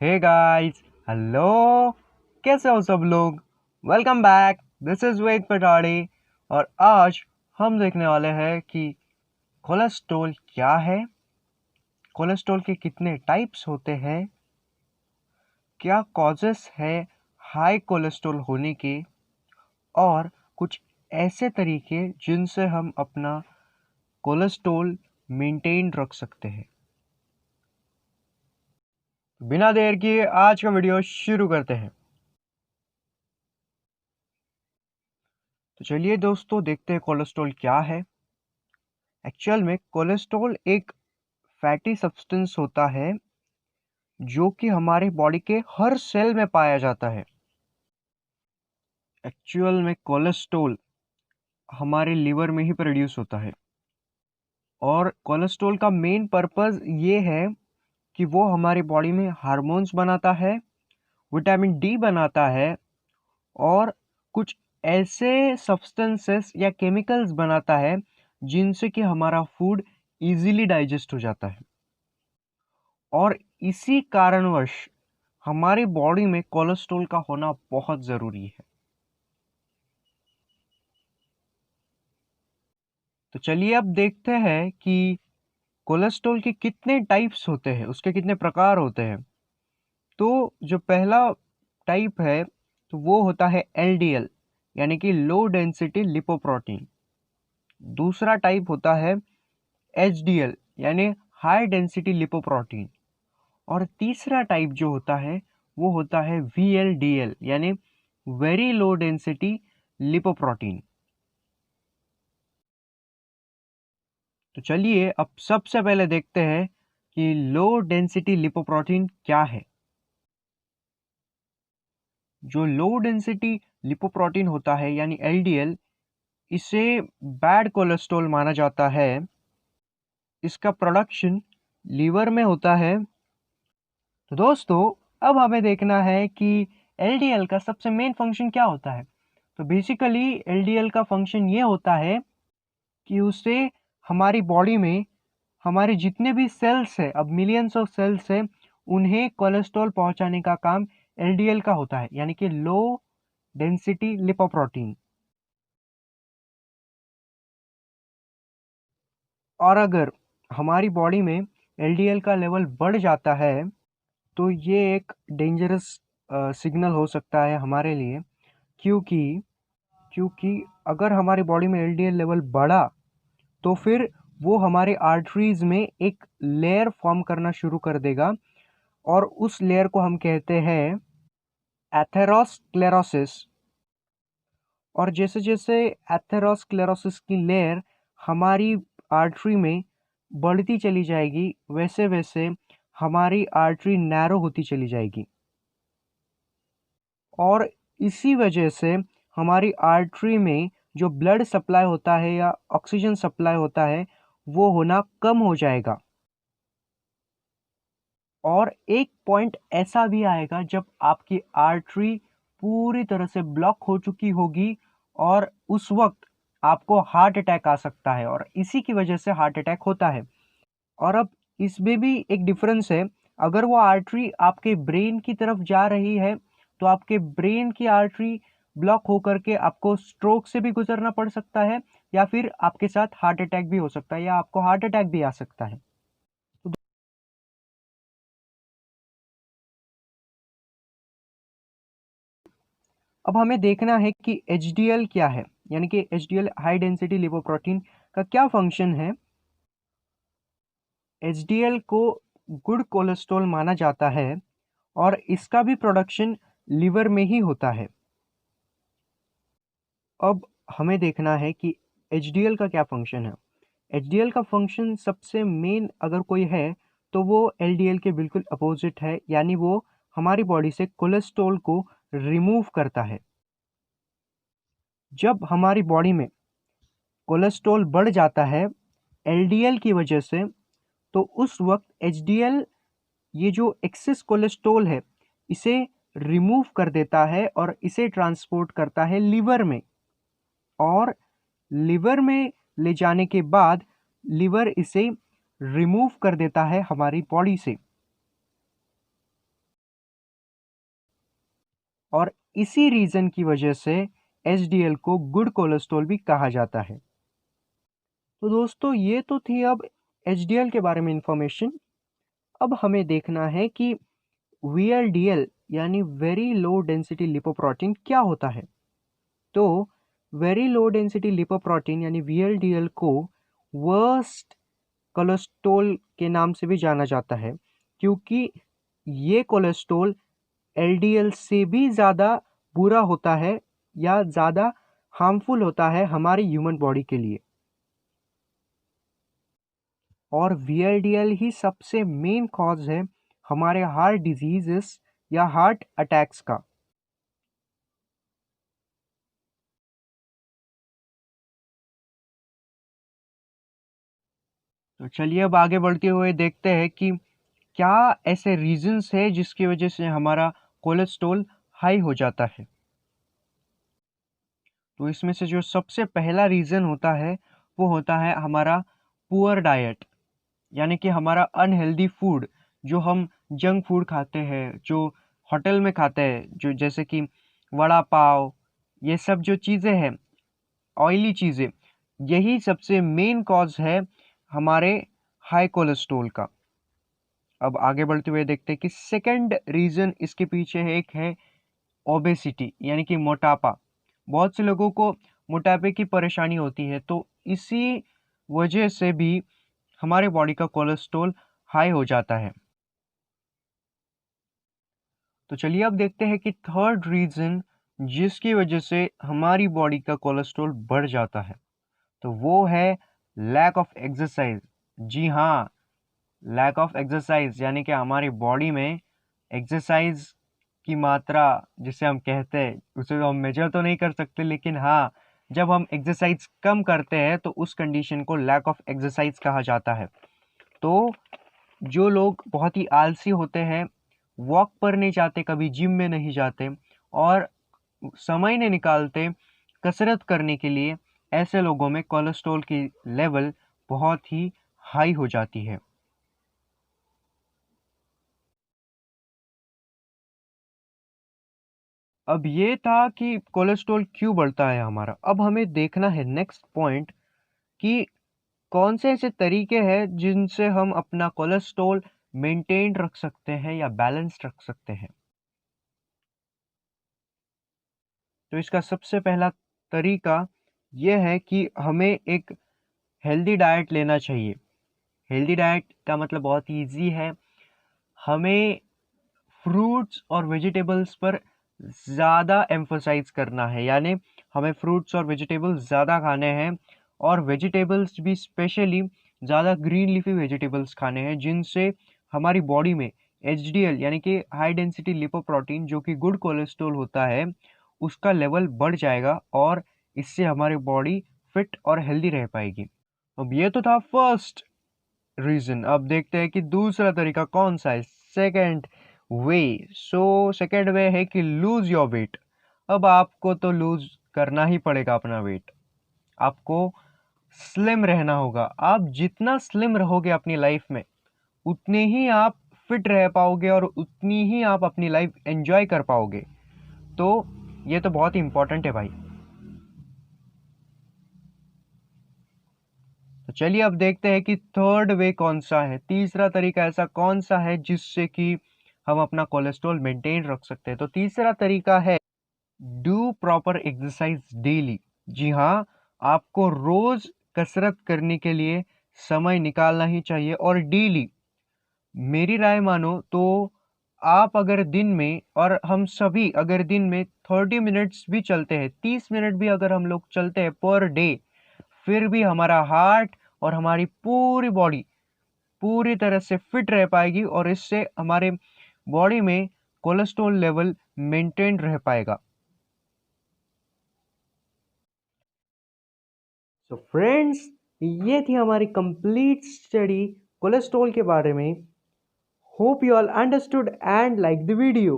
Hey guys, hello. कैसे हो सब लोग? Welcome back. दिस इज वेद पटाड़ी और आज हम देखने वाले हैं कि कोलेस्ट्रॉल क्या है, कोलेस्ट्रॉल के कितने टाइप्स होते हैं, क्या कॉजेस है हाई कोलेस्ट्रॉल होने के, और कुछ ऐसे तरीके जिनसे हम अपना कोलेस्ट्रॉल मेंटेन रख सकते हैं। बिना देर किए आज का वीडियो शुरू करते हैं। तो चलिए दोस्तों, देखते हैं कोलेस्ट्रॉल क्या है। एक्चुअल में कोलेस्ट्रॉल एक फैटी सब्सटेंस होता है जो कि हमारे बॉडी के हर सेल में पाया जाता है। एक्चुअल में कोलेस्ट्रॉल हमारे लिवर में ही प्रोड्यूस होता है और कोलेस्ट्रॉल का मेन पर्पस ये है कि वो हमारी बॉडी में हार्मोन्स बनाता है, विटामिन डी बनाता है और कुछ ऐसे सब्सटेंसेस या केमिकल्स बनाता है जिनसे कि हमारा फूड इजीली डाइजेस्ट हो जाता है। और इसी कारणवश हमारी बॉडी में कोलेस्ट्रॉल का होना बहुत ज़रूरी है। तो चलिए अब देखते हैं कि कोलेस्ट्रॉल के कितने टाइप्स होते हैं, उसके कितने प्रकार होते हैं। तो जो पहला टाइप है तो वो होता है एलडीएल, यानी कि लो डेंसिटी लिपोप्रोटीन। दूसरा टाइप होता है एचडीएल, यानी हाई डेंसिटी लिपोप्रोटीन। और तीसरा टाइप जो होता है वो होता है वीएलडीएल, यानी वेरी लो डेंसिटी लिपोप्रोटीन। तो चलिए अब सबसे पहले देखते हैं कि लो डेंसिटी लिपोप्रोटीन क्या है। जो लो डेंसिटी लिपोप्रोटीन होता है यानी एलडीएल, इसे बैड कोलेस्ट्रॉल माना जाता है। इसका प्रोडक्शन लीवर में होता है। तो दोस्तों, अब हमें देखना है कि एलडीएल का सबसे मेन फंक्शन क्या होता है। तो बेसिकली एलडीएल का फंक्शन ये होता है कि उससे हमारी बॉडी में हमारे जितने भी सेल्स है, अब मिलियंस ऑफ सेल्स है, उन्हें कोलेस्ट्रॉल पहुंचाने का काम एलडीएल का होता है, यानी कि लो डेंसिटी लिपोप्रोटीन। और अगर हमारी बॉडी में एलडीएल का लेवल बढ़ जाता है तो ये एक डेंजरस सिग्नल हो सकता है हमारे लिए। क्योंकि क्योंकि अगर हमारी बॉडी में एलडीएल लेवल बढ़ा तो फिर वो हमारे आर्टरीज में एक लेयर फॉर्म करना शुरू कर देगा और उस लेयर को हम कहते हैं एथेरोस्क्लेरोसिस। और जैसे जैसे एथेरोस्क्लेरोसिस की लेयर हमारी आर्टरी में बढ़ती चली जाएगी, वैसे वैसे हमारी आर्टरी नैरो होती चली जाएगी। और इसी वजह से हमारी आर्टरी में जो ब्लड सप्लाई होता है या ऑक्सीजन सप्लाई होता है वो होना कम हो जाएगा। और एक पॉइंट ऐसा भी आएगा जब आपकी आर्टरी पूरी तरह से ब्लॉक हो चुकी होगी और उस वक्त आपको हार्ट अटैक आ सकता है और इसी की वजह से हार्ट अटैक होता है। और अब इसमें भी एक डिफरेंस है। अगर वो आर्टरी आपके ब्रेन की तरफ जा रही है तो आपके ब्रेन की आर्टरी ब्लॉक होकर के आपको स्ट्रोक से भी गुजरना पड़ सकता है या फिर आपके साथ हार्ट अटैक भी हो सकता है या आपको हार्ट अटैक भी आ सकता है। अब हमें देखना है कि एचडीएल क्या है, यानी कि एचडीएल हाई डेंसिटी लिपोप्रोटीन का क्या फंक्शन है। एचडीएल को गुड कोलेस्ट्रॉल माना जाता है और इसका भी प्रोडक्शन लिवर में ही होता है। अब हमें देखना है कि एचडीएल का क्या फंक्शन है। एचडीएल का फंक्शन सबसे मेन अगर कोई है तो वो एलडीएल के बिल्कुल अपोजिट है, यानी वो हमारी बॉडी से कोलेस्ट्रॉल को रिमूव करता है। जब हमारी बॉडी में कोलेस्ट्रॉल बढ़ जाता है एलडीएल की वजह से, तो उस वक्त एचडीएल ये जो एक्सेस कोलेस्ट्रॉल है इसे रिमूव कर देता है और इसे ट्रांसपोर्ट करता है लिवर में। और लिवर में ले जाने के बाद लिवर इसे रिमूव कर देता है हमारी बॉडी से। और इसी रीज़न की वजह से एचडीएल को गुड कोलेस्ट्रॉल भी कहा जाता है। तो दोस्तों ये तो थी अब एचडीएल के बारे में इंफॉर्मेशन। अब हमें देखना है कि वीएलडीएल यानी वेरी लो डेंसिटी लिपोप्रोटीन क्या होता है। तो वेरी लो डेंसिटी लिपोप्रोटीन यानी वीएलडीएल को वर्स्ट कोलेस्ट्रॉल के नाम से भी जाना जाता है, क्योंकि ये कोलेस्ट्रॉल एलडीएल से भी ज़्यादा बुरा होता है या ज़्यादा हार्मफुल होता है हमारी ह्यूमन बॉडी के लिए। और वीएलडीएल ही सबसे मेन कॉज है हमारे हार्ट डिजीजेस या हार्ट अटैक्स का। तो चलिए अब आगे बढ़ते हुए देखते हैं कि क्या ऐसे रीजंस है जिसकी वजह से हमारा कोलेस्ट्रॉल हाई हो जाता है। तो इसमें से जो सबसे पहला रीज़न होता है वो होता है हमारा पुअर डाइट, यानी कि हमारा अनहेल्दी फूड, जो हम जंक फूड खाते हैं, जो होटल में खाते हैं, जो जैसे कि वड़ा पाव, ये सब जो चीज़ें हैं, ऑयली चीज़ें, यही सबसे मेन कॉज है हमारे हाई कोलेस्ट्रॉल का। अब आगे बढ़ते हुए देखते हैं कि सेकंड रीज़न इसके पीछे एक है ओबेसिटी, यानी कि मोटापा। बहुत से लोगों को मोटापे की परेशानी होती है, तो इसी वजह से भी हमारे बॉडी का कोलेस्ट्रॉल हाई हो जाता है। तो चलिए अब देखते हैं कि थर्ड रीज़न जिसकी वजह से हमारी बॉडी का कोलेस्ट्रॉल बढ़ जाता है, तो वो है लैक ऑफ एक्सरसाइज। जी हाँ, लैक ऑफ एक्सरसाइज, यानी कि हमारी बॉडी में एक्सरसाइज की मात्रा जिसे हम कहते हैं उसे तो हम मेजर तो नहीं कर सकते, लेकिन हाँ, जब हम एक्सरसाइज कम करते हैं तो उस कंडीशन को लैक ऑफ एक्सरसाइज कहा जाता है। तो जो लोग बहुत ही आलसी होते हैं, वॉक पर नहीं जाते, कभी जिम में नहीं जाते और समय नहीं निकालते कसरत करने के लिए, ऐसे लोगों में कोलेस्ट्रॉल की लेवल बहुत ही हाई हो जाती है। अब ये था कि कोलेस्ट्रॉल क्यों बढ़ता है हमारा। अब हमें देखना है नेक्स्ट पॉइंट कि कौन से ऐसे तरीके हैं जिनसे हम अपना कोलेस्ट्रॉल मेंटेन रख सकते हैं या बैलेंस रख सकते हैं। तो इसका सबसे पहला तरीका यह है कि हमें एक हेल्दी डाइट लेना चाहिए। हेल्दी डाइट का मतलब बहुत ईजी है, हमें फ्रूट्स और वेजिटेबल्स पर ज़्यादा एम्फोसाइज करना है, यानी हमें फ्रूट्स और वेजिटेबल्स ज़्यादा खाने हैं, और वेजिटेबल्स भी स्पेशली ज़्यादा ग्रीन लीफी वेजिटेबल्स खाने हैं, जिनसे हमारी बॉडी में एचडीएल यानी कि हाई डेंसिटी लिपोप्रोटीन, जो कि गुड कोलेस्ट्रॉल होता है, उसका लेवल बढ़ जाएगा और इससे हमारी बॉडी फिट और हेल्दी रह पाएगी। अब ये तो था फर्स्ट रीजन। अब देखते हैं कि दूसरा तरीका कौन सा है, सेकंड वे। सो सेकंड वे है कि लूज योर वेट। अब आपको तो लूज करना ही पड़ेगा अपना वेट, आपको स्लिम रहना होगा। आप जितना स्लिम रहोगे अपनी लाइफ में, उतने ही आप फिट रह पाओगे और उतनी ही आप अपनी लाइफ एंजॉय कर पाओगे। तो ये तो बहुत ही इंपॉर्टेंट है भाई। तो चलिए अब देखते हैं कि थर्ड वे कौन सा है, तीसरा तरीका ऐसा कौन सा है जिससे कि हम अपना कोलेस्ट्रॉल मेंटेन रख सकते हैं। तो तीसरा तरीका है डू प्रॉपर एक्सरसाइज डेली। जी हाँ, आपको रोज कसरत करने के लिए समय निकालना ही चाहिए, और डेली मेरी राय मानो तो आप अगर दिन में, और हम सभी अगर दिन में 30 मिनट्स भी चलते हैं, 30 मिनट भी अगर हम लोग चलते हैं पर डे, फिर भी हमारा हार्ट और हमारी पूरी बॉडी पूरी तरह से फिट रह पाएगी, और इससे हमारे बॉडी में कोलेस्ट्रॉल लेवल मेंटेन रह पाएगा। सो फ्रेंड्स, ये थी हमारी कंप्लीट स्टडी कोलेस्ट्रॉल के बारे में। Hope you all understood and like the video.